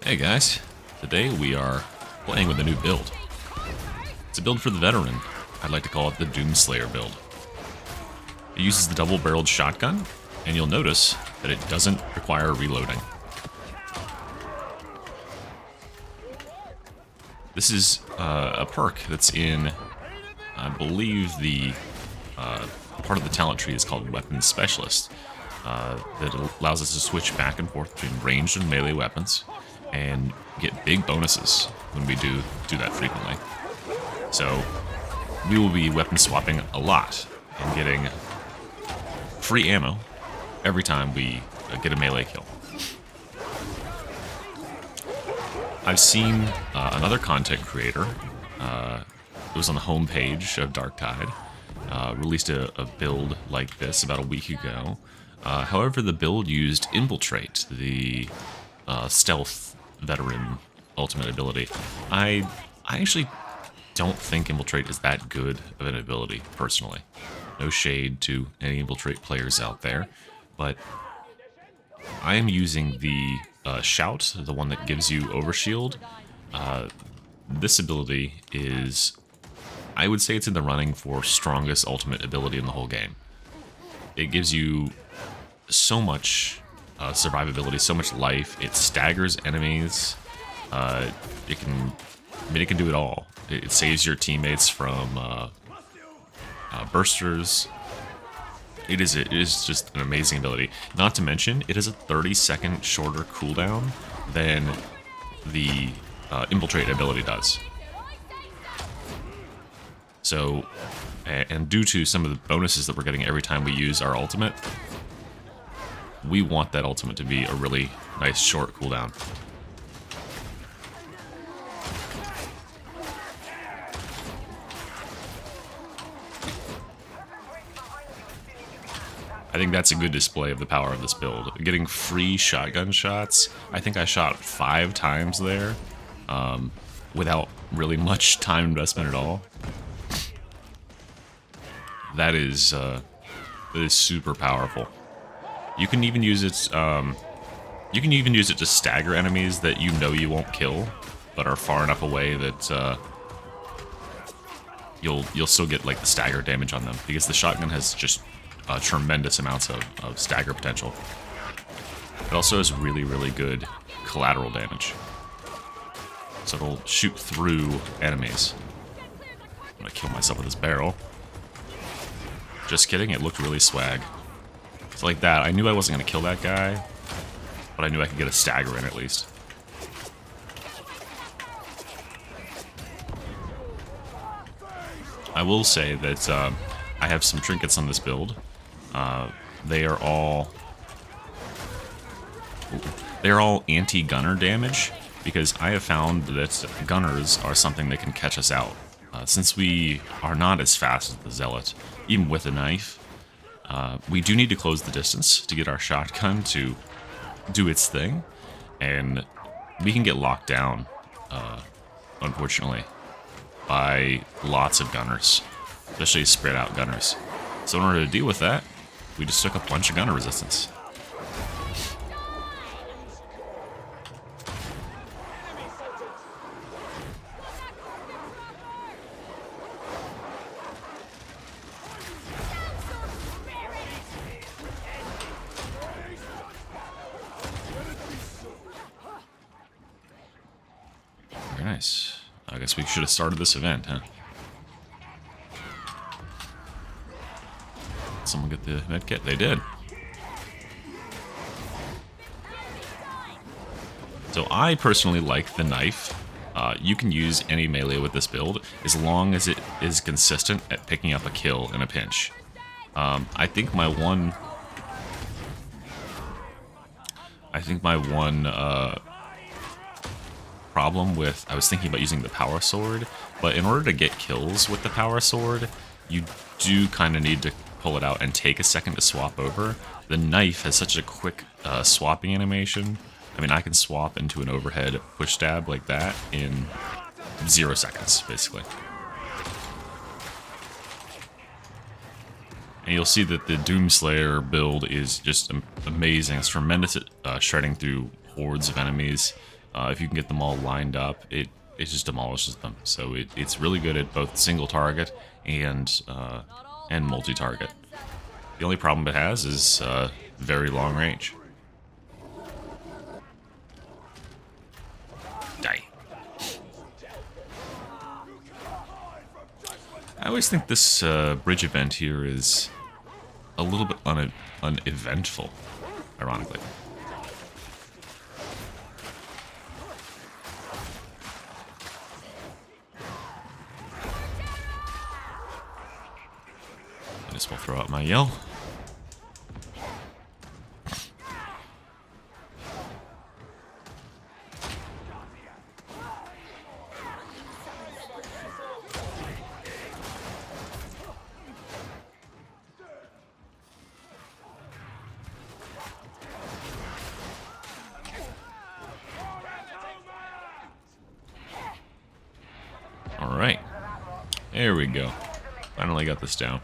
Hey guys, today we are playing with a new build. It's a build for the veteran. I'd like to call it the Doomslayer build. It uses the double-barreled shotgun, and you'll notice that it doesn't require reloading. This is a perk that's in, I believe, the part of the talent tree is called Weapons Specialist. That allows us to switch back and forth between ranged and melee weapons and get big bonuses when we do that frequently. So we will be weapon swapping a lot and getting free ammo every time we get a melee kill. I've seen another content creator, it was on the homepage of Darktide, released a build like this about a week ago. However, the build used Infiltrate, the stealth veteran ultimate ability. I actually don't think Infiltrate is that good of an ability, personally. No shade to any Infiltrate players out there, but I am using the Shout, the one that gives you Overshield. This ability is, I would say it's in the running for strongest ultimate ability in the whole game. It gives you so much survivability, so much life. It staggers enemies. It can do it all. It saves your teammates from bursters. It is just an amazing ability. Not to mention, it has a 30-second shorter cooldown than the Infiltrate ability does. So, and due to some of the bonuses that we're getting every time we use our ultimate, we want that ultimate to be a really nice short cooldown. I think that's a good display of the power of this build. Getting free shotgun shots, I think I shot 5 times there, without really much time investment at all. That is super powerful. You can even use it. You can even use it to stagger enemies that you know you won't kill, but are far enough away that you'll still get like the stagger damage on them, because the shotgun has just tremendous amounts of stagger potential. It also has really good collateral damage, so it'll shoot through enemies. I'm gonna kill myself with this barrel. Just kidding, it looked really swag. So like that, I knew I wasn't going to kill that guy, but I knew I could get a stagger in at least. I will say that I have some trinkets on this build. They are all anti-gunner damage, because I have found that gunners are something that can catch us out. Since we are not as fast as the Zealot, even with a knife, we do need to close the distance to get our shotgun to do its thing, and we can get locked down, unfortunately, by lots of gunners, especially spread out gunners. So in order to deal with that, we just took a bunch of gunner resistance. Very nice. I guess we should have started this event, huh? Someone get the medkit? They did. So I personally like the knife. You can use any melee with this build as long as it is consistent at picking up a kill in a pinch. I think my one problem with, I was thinking about using the power sword, but in order to get kills with the power sword, you do kind of need to pull it out and take a second to swap over. The knife has such a quick swapping animation. I mean, I can swap into an overhead push stab like that in 0 seconds, basically. And you'll see that the Doomslayer build is just amazing. It's tremendous at shredding through hordes of enemies. if you can get them all lined up, it just demolishes them. So it's really good at both single target and multi-target. The only problem it has is very long range. Die. I always think this bridge event here is a little bit uneventful, ironically. I guess we'll throw out my yell. Alright. There we go. Finally got this down.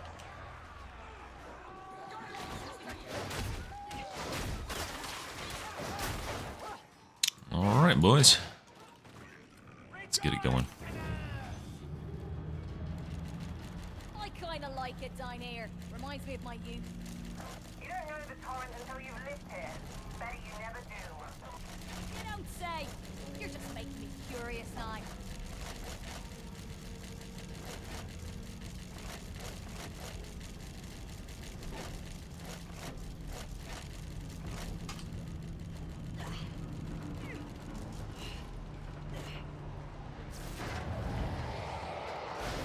Alright, boys. Let's get it going. I kinda like it down here. Reminds me of my youth. You don't know the torrent until you've lived here. Better you never do. You don't say. You're just making me curious now.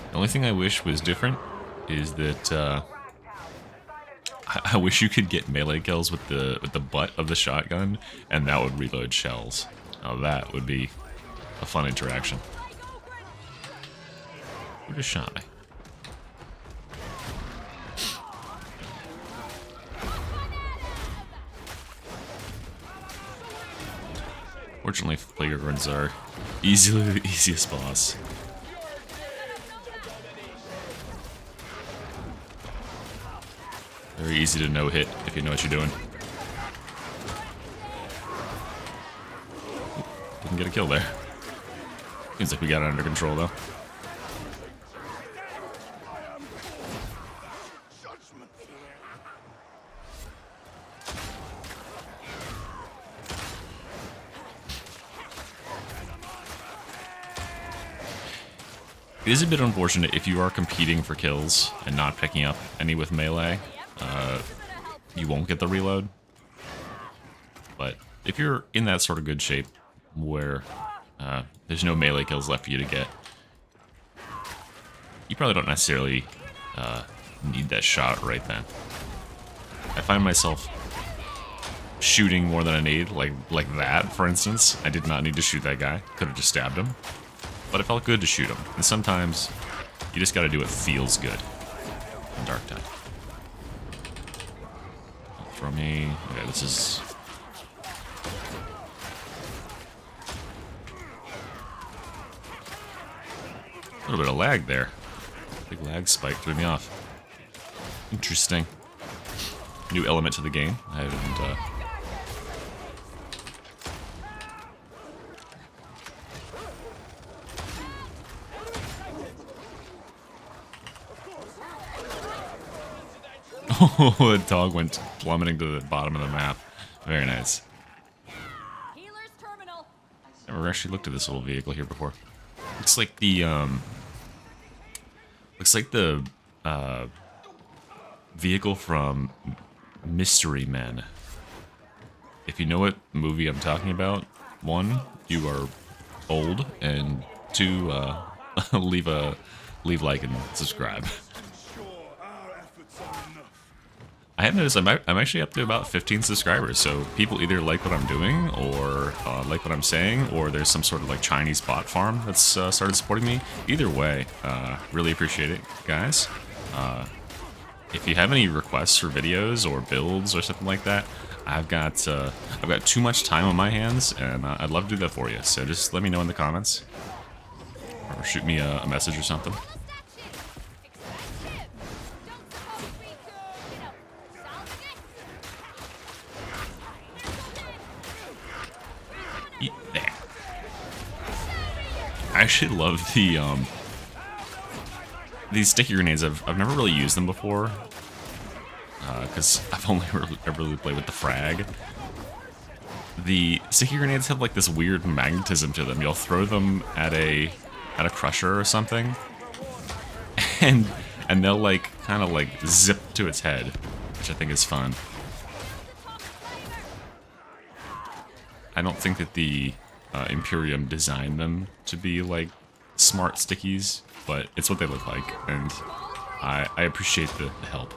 The only thing I wish was different is that I wish you could get melee kills with the butt of the shotgun, and that would reload shells. Now that would be a fun interaction. Who just shot me? Fortunately, Plagueguards are easily the easiest boss. Very easy to no-hit if you know what you're doing. Didn't get a kill there. Seems like we got it under control, though. It is a bit unfortunate if you are competing for kills and not picking up any with melee. You won't get the reload. But if you're in that sort of good shape where there's no melee kills left for you to get, you probably don't necessarily need that shot right then. I find myself shooting more than I need, like that, for instance. I did not need to shoot that guy. Could have just stabbed him. But it felt good to shoot him. And sometimes you just gotta do what feels good in Darktide. From me. Okay, this is... a little bit of lag there. Big lag spike threw me off. Interesting. New element to the game. I haven't, Oh, the dog went plummeting to the bottom of the map. Very nice. Healer's terminal. Never actually looked at this little vehicle here before. Looks like the vehicle from Mystery Men. If you know what movie I'm talking about, 1, you are old, and 2, leave like and subscribe. I have noticed I'm actually up to about 15 subscribers, so people either like what I'm doing, or like what I'm saying, or there's some sort of like Chinese bot farm that's started supporting me. Either way, really appreciate it, guys. If you have any requests for videos or builds or something like that, I've got too much time on my hands, and I'd love to do that for you. So just let me know in the comments, or shoot me a message or something. There. I actually love the these sticky grenades. I've never really used them before because I've only ever really played with the frag. The sticky grenades have like this weird magnetism to them. You'll throw them at a crusher or something, and they'll like kind of like zip to its head, which I think is fun. I don't think that the Imperium designed them to be like smart stickies, but it's what they look like, and I appreciate the help.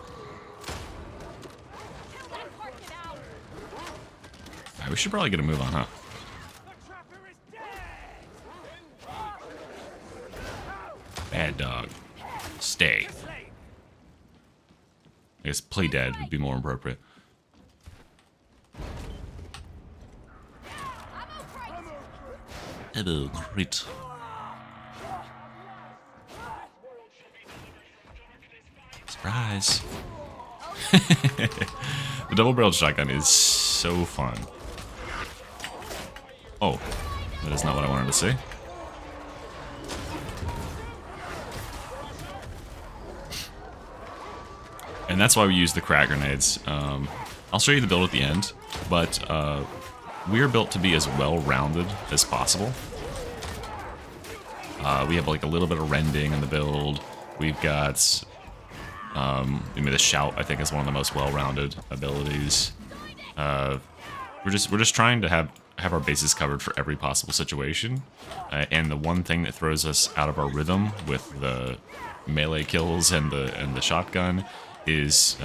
Alright, we should probably get a move on, huh? Bad dog. Stay. I guess play dead would be more appropriate. Hello, crit. Surprise. The double-barreled shotgun is so fun. Oh, that is not what I wanted to see. And that's why we use the crack grenades. I'll show you the build at the end, but we are built to be as well-rounded as possible. We have like a little bit of rending in the build. We've got the shout, I think, is one of the most well-rounded abilities. We're just trying to have our bases covered for every possible situation. And the one thing that throws us out of our rhythm with the melee kills and the shotgun is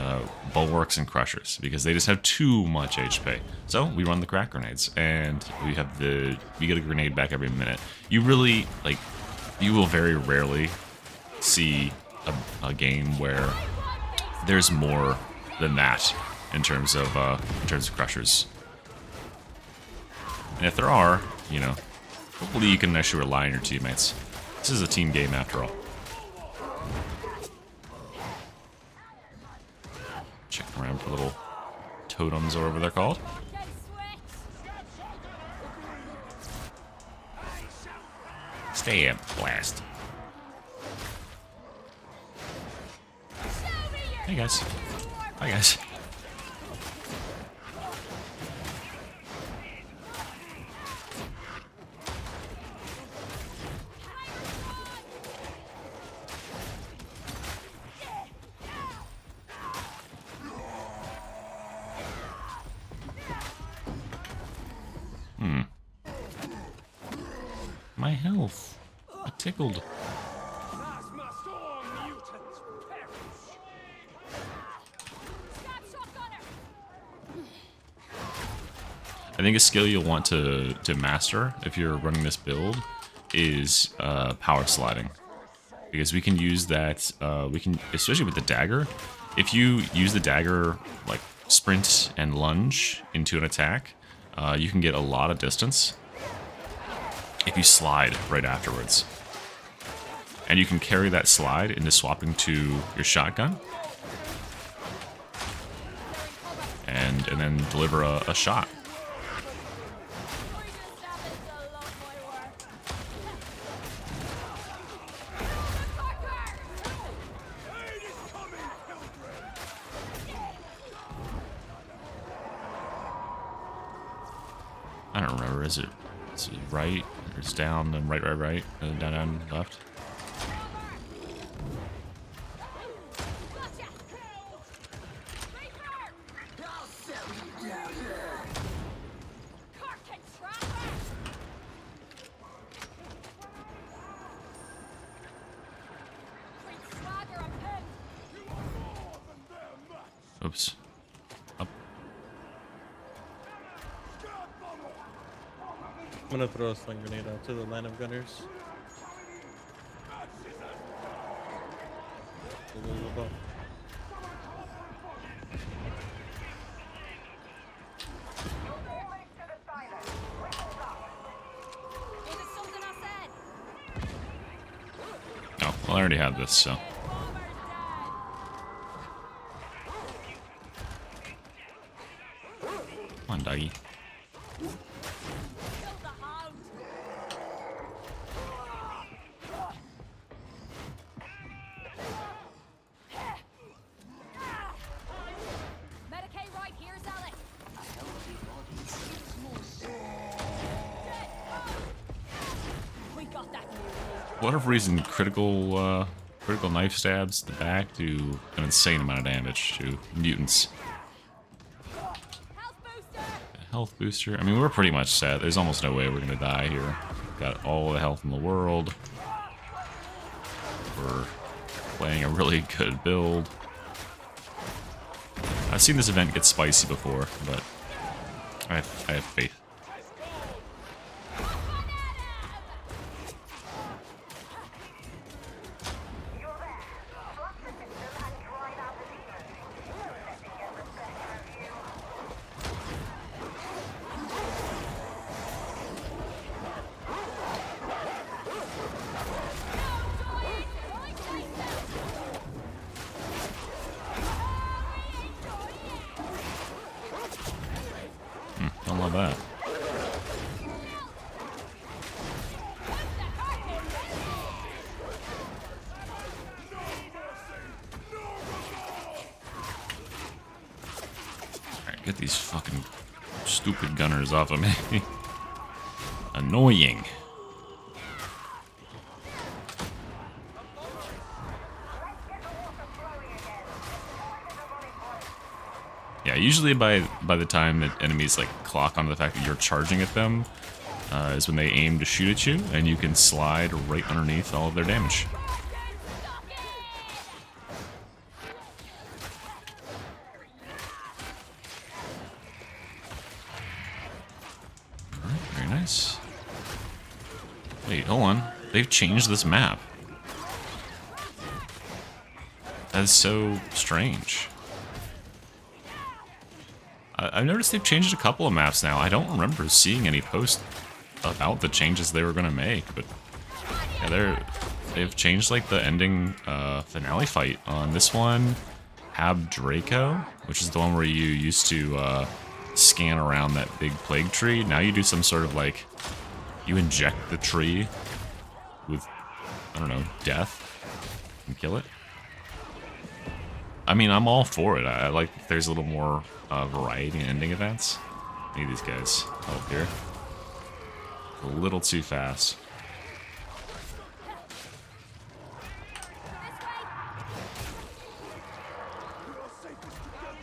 bulwarks and crushers, because they just have too much HP. So we run the crack grenades, and we get a grenade back every minute. You really you will very rarely see a game where there's more than that in terms of crushers. And if there are, you know, hopefully you can actually rely on your teammates. This is a team game after all. Check around for little totems or whatever they're called. Stab blast. Hey guys. Hi guys. My health. I tickled. I think a skill you'll want to master if you're running this build is power sliding, because we can use that. We can, especially with the dagger. If you use the dagger like sprint and lunge into an attack, you can get a lot of distance if you slide right afterwards. And you can carry that slide into swapping to your shotgun and then deliver a shot. I don't remember, is it right? Or it's down, then right, and then down, left? Oops. Up. I'm gonna throw a sling grenade out to the line of gunners. Oh, well, I already have this, so. Come on, doggy. For whatever reason, critical knife stabs to the back do an insane amount of damage to mutants. Health booster! Health booster. I mean, we're pretty much set. There's almost no way we're gonna die here. Got all the health in the world. We're playing a really good build. I've seen this event get spicy before, but I have faith. You're there. Flush the system and drive out the demons. Let me get the best of you. Don't love that. Alright, get these fucking stupid gunners off of me. Annoying. Yeah, usually by the time that enemies like clock onto the fact that you're charging at them, is when they aim to shoot at you, and you can slide right underneath all of their damage. Alright, very nice. Wait, hold on. They've changed this map. That is so strange. I've noticed they've changed a couple of maps now. I don't remember seeing any post about the changes they were going to make, but yeah, they've changed like the ending finale fight on this one. Hab Draco, which is the one where you used to scan around that big plague tree. Now you do some sort of like, you inject the tree with, I don't know, death and kill it. I mean, I'm all for it. I like there's a little more variety in ending events. I need these guys help here. A little too fast.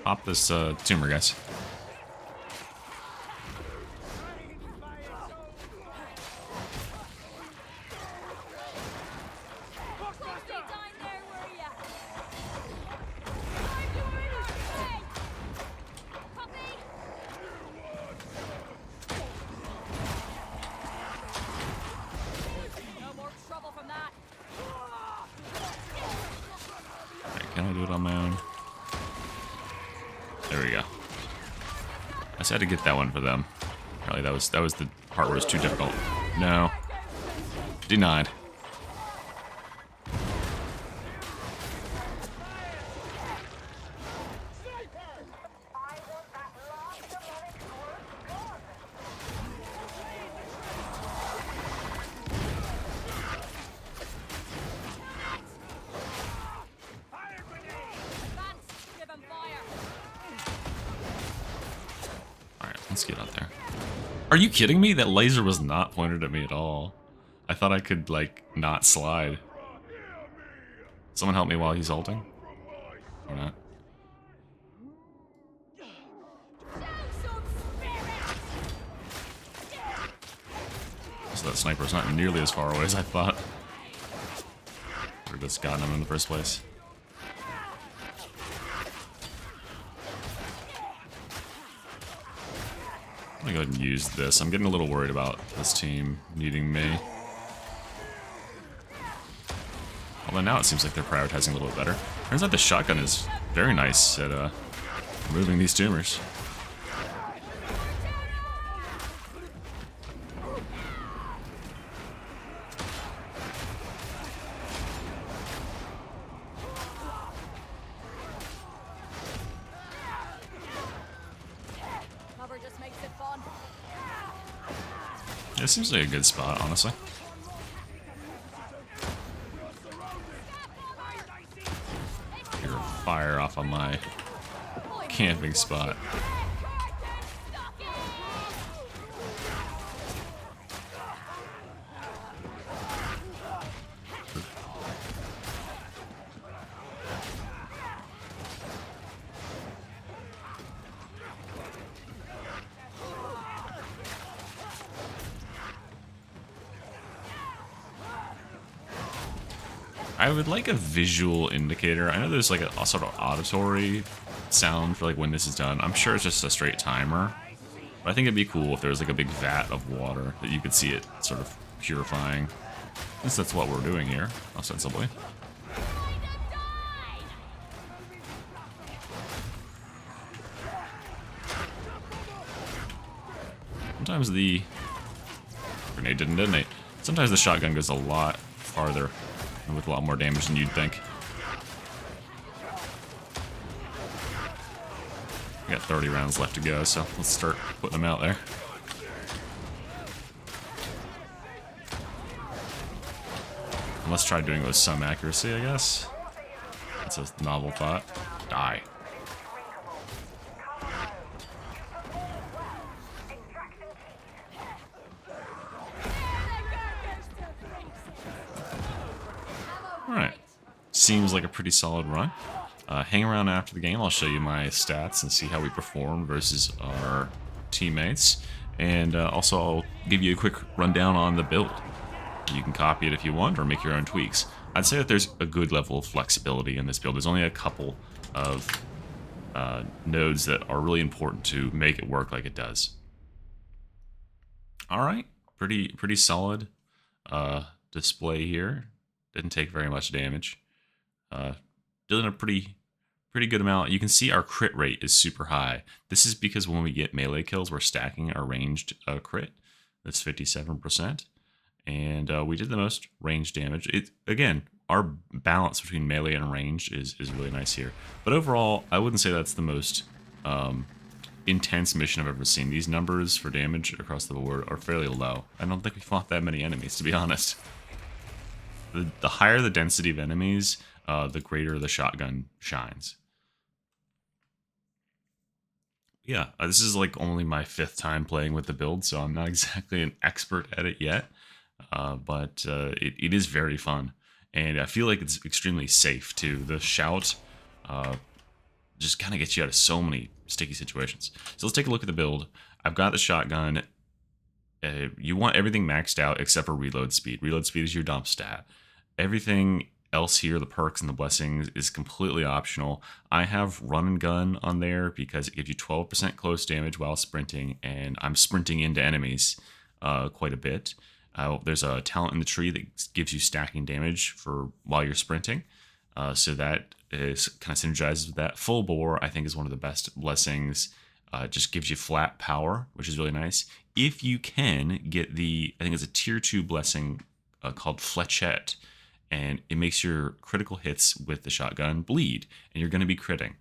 Pop this tumor, guys. Can I do it on my own? There we go. I just had to get that one for them. Apparently that was the part where it was too difficult. No. Denied. Let's get out there. Are you kidding me? That laser was not pointed at me at all. I thought I could, like, not slide. Someone help me while he's ulting? Or not? So that sniper's not nearly as far away as I thought. Or just gotten him in the first place. I'm gonna go ahead and use this. I'm getting a little worried about this team needing me. Although now it seems like they're prioritizing a little bit better. Turns out the shotgun is very nice at removing these tumors. This seems like a good spot, honestly. You're fire off on my camping spot. I would like a visual indicator. I know there's like a sort of auditory sound for like when this is done. I'm sure it's just a straight timer. But I think it'd be cool if there was like a big vat of water that you could see it sort of purifying. At least that's what we're doing here, ostensibly. Sometimes the grenade didn't detonate. Sometimes the shotgun goes a lot farther and with a lot more damage than you'd think. We got 30 rounds left to go, so let's start putting them out there. And let's try doing it with some accuracy, I guess. That's a novel thought. Die. Alright. Seems like a pretty solid run. Hang around after the game. I'll show you my stats and see how we perform versus our teammates. And also I'll give you a quick rundown on the build. You can copy it if you want or make your own tweaks. I'd say that there's a good level of flexibility in this build. There's only a couple of nodes that are really important to make it work like it does. Alright. Pretty solid display here. Didn't take very much damage. Doing a pretty good amount. You can see our crit rate is super high. This is because when we get melee kills, we're stacking our ranged crit. That's 57%. And we did the most range damage. Again, our balance between melee and ranged is really nice here. But overall, I wouldn't say that's the most intense mission I've ever seen. These numbers for damage across the board are fairly low. I don't think we fought that many enemies, to be honest. The higher the density of enemies, the greater the shotgun shines. Yeah, this is like only my 5th time playing with the build, so I'm not exactly an expert at it yet. But it is very fun. And I feel like it's extremely safe, too. The shout just kind of gets you out of so many sticky situations. So let's take a look at the build. I've got the shotgun. You want everything maxed out except for reload speed. Reload speed is your dump stat. Everything else here, the perks and the blessings, is completely optional. I have run and gun on there because it gives you 12% close damage while sprinting, and I'm sprinting into enemies quite a bit. There's a talent in the tree that gives you stacking damage for while you're sprinting, so that is kind of synergizes with that. Full bore, I think, is one of the best blessings. Just gives you flat power, which is really nice. If you can get the, I think it's a tier 2 blessing called Fletchette, and it makes your critical hits with the shotgun bleed, and you're going to be critting.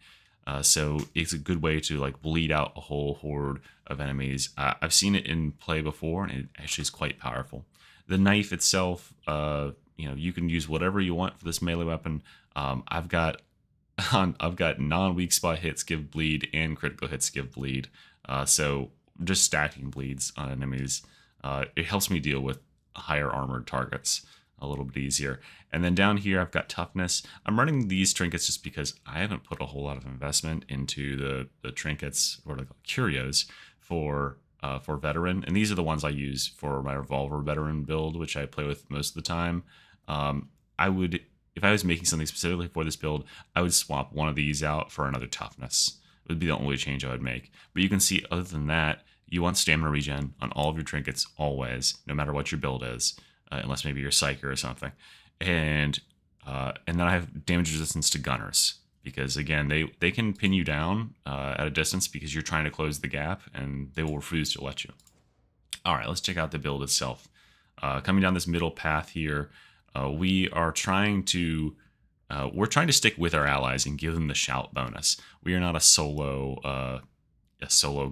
So it's a good way to like bleed out a whole horde of enemies. I've seen it in play before, and it actually is quite powerful. The knife itself, you can use whatever you want for this melee weapon. I've got non-weak spot hits give bleed and critical hits give bleed. So just stacking bleeds on enemies. It helps me deal with higher armored targets a little bit easier. And then down here, I've got toughness. I'm running these trinkets just because I haven't put a whole lot of investment into the trinkets, or like curios, for veteran. And these are the ones I use for my revolver veteran build, which I play with most of the time. If I was making something specifically for this build, I would swap one of these out for another toughness. It would be the only change I would make. But you can see, other than that, you want stamina regen on all of your trinkets always, no matter what your build is. Unless maybe you're Psyker or something. And then I have damage resistance to gunners. Because, again, they can pin you down at a distance because you're trying to close the gap, and they will refuse to let you. All right, let's check out the build itself. Coming down this middle path here, we're trying to stick with our allies and give them the shout bonus. We are not a solo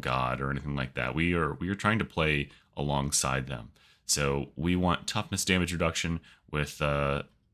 god or anything like that. We are trying to play alongside them. So we want toughness damage reduction with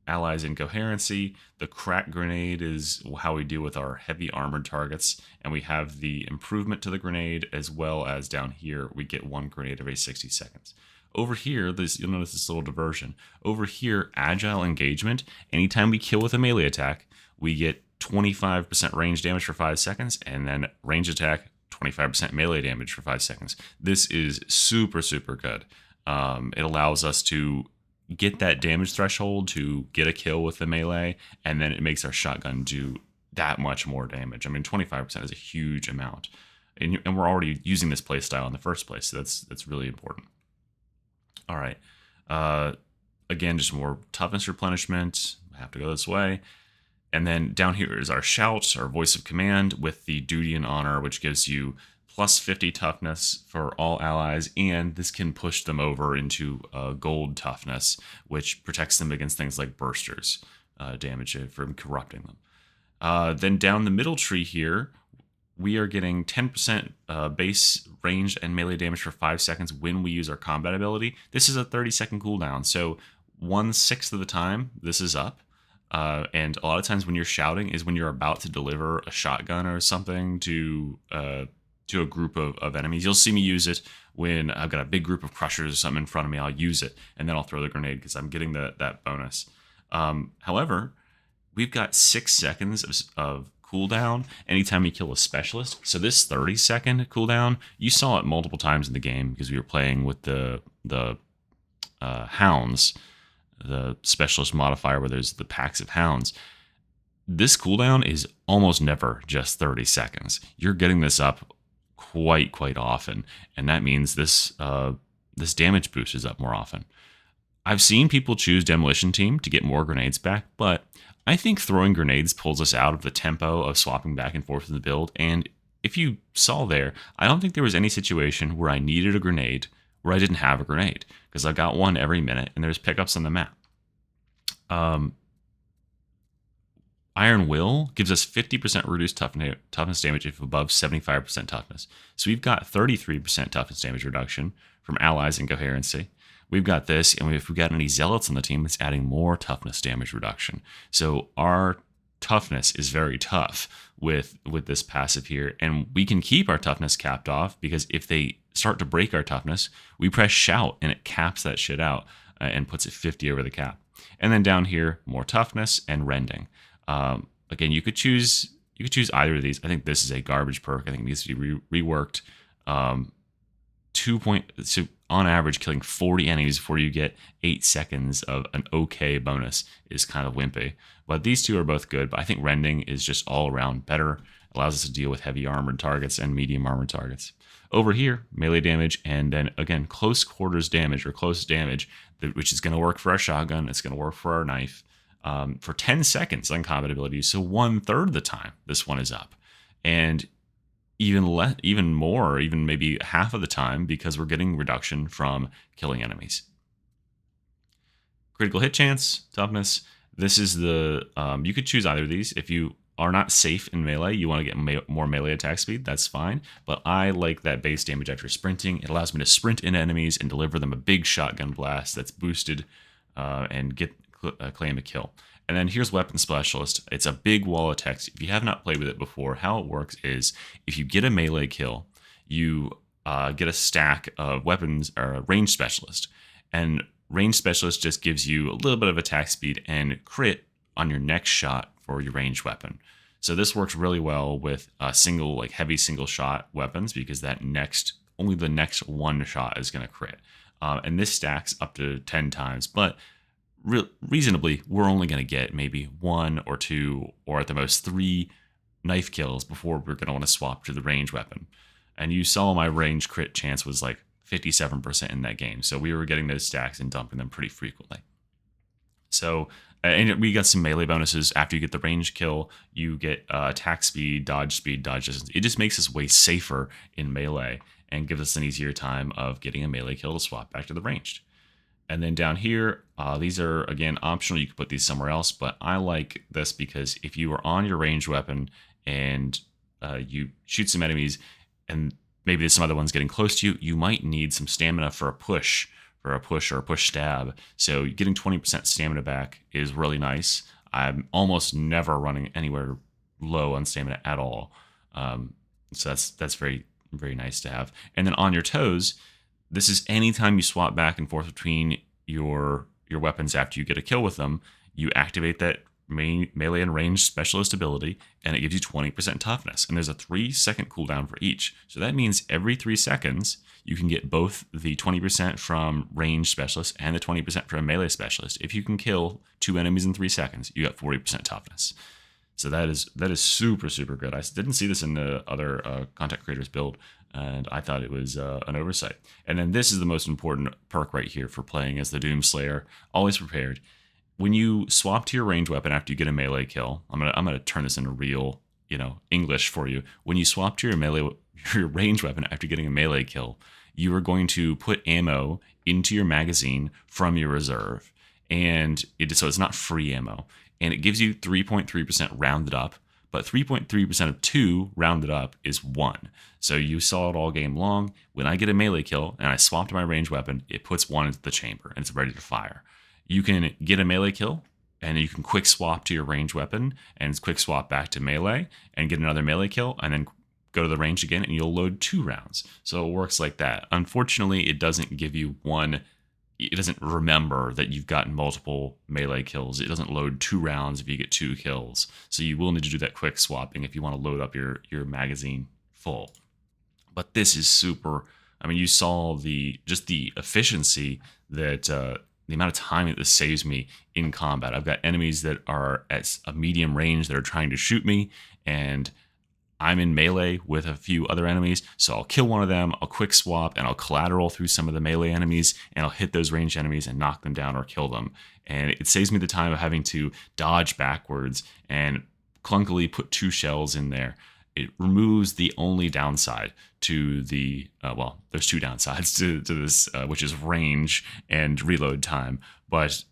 allies in coherency. The crack grenade is how we deal with our heavy armored targets, and we have the improvement to the grenade, as well as down here we get 1 grenade every 60 seconds. Over here, you'll notice this little diversion. Over here, agile engagement. Anytime we kill with a melee attack, we get 25% range damage for 5 seconds, and then range attack, 25% melee damage for 5 seconds. This is super, super good. It allows us to get that damage threshold to get a kill with the melee, and then it makes our shotgun do that much more damage. I mean, 25% is a huge amount, and we're already using this playstyle in the first place, so that's really important. All right, again, just more toughness replenishment. I have to go this way. And then down here is our shout, our voice of command, with the duty and honor, which gives you plus 50 toughness for all allies, and this can push them over into gold toughness, which protects them against things like bursters, damage from corrupting them. Then down the middle tree here, we are getting 10% base range and melee damage for 5 seconds when we use our combat ability. This is a 30-second cooldown, so 1/6 of the time this is up. And a lot of times when you're shouting is when you're about to deliver a shotgun or something to a group of enemies. You'll see me use it when I've got a big group of crushers or something in front of me. I'll use it, and then I'll throw the grenade because I'm getting that bonus. However, we've got 6 seconds of cooldown anytime you kill a specialist. So this 30-second cooldown, you saw it multiple times in the game because we were playing with the hounds, the specialist modifier where there's the packs of hounds. This cooldown is almost never just 30 seconds. You're getting this up quite often, and that means this damage boost is up more often. I've seen people choose Demolition Team to get more grenades back, but I think throwing grenades pulls us out of the tempo of swapping back and forth in the build, and if you saw there, I don't think there was any situation where I needed a grenade where I didn't have a grenade, because I got one every minute, and there's pickups on the map. Iron Will gives us 50% reduced toughness damage if above 75% toughness. So we've got 33% toughness damage reduction from allies and coherency. We've got this, and if we've got any zealots on the team, it's adding more toughness damage reduction. So our toughness is very tough with this passive here, and we can keep our toughness capped off, because if they start to break our toughness, we press shout and it caps that shit out and puts it 50 over the cap. And then down here, more toughness and rending. Again, you could choose either of these. I think this is a garbage perk. I think it needs to be reworked. So on average, killing 40 enemies before you get 8 seconds of an okay bonus is kind of wimpy. But these two are both good. But I think rending is just all around better. Allows us to deal with heavy armored targets and medium armored targets. Over here, melee damage, and then again, close quarters damage or close damage, which is going to work for our shotgun. It's going to work for our knife. For 10 seconds on combat abilities, so 1/3 of the time this one is up, and even more, even maybe half of the time, because we're getting reduction from killing enemies. Critical hit chance, toughness. This is the you could choose either of these. If you are not safe in melee, you want to get more melee attack speed, that's fine. But I like that base damage after sprinting. It allows me to sprint into enemies and deliver them a big shotgun blast that's boosted and claim a kill. And then here's Weapon Specialist. It's a big wall of text. If you have not played with it before, how it works is if you get a melee kill, you get a stack of weapons or range specialist. And range specialist just gives you a little bit of attack speed and crit on your next shot for your ranged weapon. So this works really well with heavy single shot weapons, because only the next one shot is going to crit. And this stacks up to 10 times, but reasonably, we're only going to get maybe 1 or 2 or at the most 3 knife kills before we're going to want to swap to the range weapon. And you saw my range crit chance was like 57% in that game. So we were getting those stacks and dumping them pretty frequently. So, and we got some melee bonuses. After you get the range kill, you get attack speed, dodge distance. It just makes us way safer in melee and gives us an easier time of getting a melee kill to swap back to the ranged. And then down here, these are, again, optional. You can put these somewhere else, but I like this because if you are on your ranged weapon and you shoot some enemies and maybe there's some other ones getting close to you, you might need some stamina for a push or a push stab. So getting 20% stamina back is really nice. I'm almost never running anywhere low on stamina at all. So that's very, very nice to have. And then on your toes, this is anytime you swap back and forth between your weapons after you get a kill with them, you activate that melee and range specialist ability, and it gives you 20% toughness. And there's a 3-second cooldown for each. So that means every 3 seconds, you can get both the 20% from range specialist and the 20% from melee specialist. If you can kill 2 enemies in 3 seconds, you got 40% toughness. So that is super, super good. I didn't see this in the other content creators build, and I thought it was an oversight. And then this is the most important perk right here for playing as the Doomslayer. Always prepared. When you swap to your range weapon after you get a melee kill, I'm gonna turn this into real, English for you. When you swap to your range weapon after getting a melee kill, you are going to put ammo into your magazine from your reserve, and so it's not free ammo. And it gives you 3.3% rounded up, but 3.3% of 2 rounded up is 1. So you saw it all game long. When I get a melee kill and I swap to my range weapon, it puts 1 into the chamber and it's ready to fire. You can get a melee kill and you can quick swap to your range weapon and quick swap back to melee and get another melee kill and then go to the range again and you'll load 2 rounds. So it works like that. Unfortunately, it doesn't give you it doesn't remember that you've gotten multiple melee kills. It doesn't load 2 rounds if you get 2 kills. So you will need to do that quick swapping if you want to load up your magazine full. But this is super. I mean, you saw the efficiency that the amount of time that this saves me in combat. I've got enemies that are at a medium range that are trying to shoot me, and I'm in melee with a few other enemies, so I'll kill one of them, I'll quick swap, and I'll collateral through some of the melee enemies, and I'll hit those ranged enemies and knock them down or kill them. And it saves me the time of having to dodge backwards and clunkily put 2 shells in there. It removes the only downside to the, there's 2 downsides to this, which is range and reload time, but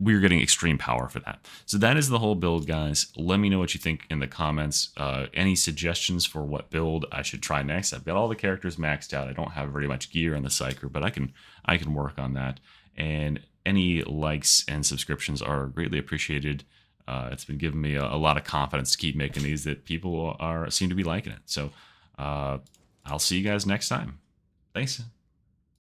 we're getting extreme power for that. So that is the whole build, guys. Let me know what you think in the comments. Any suggestions for what build I should try next? I've got all the characters maxed out. I don't have very much gear on the Psyker, but I can work on that. And any likes and subscriptions are greatly appreciated. It's been giving me a lot of confidence to keep making these, that people seem to be liking it. So I'll see you guys next time. Thanks.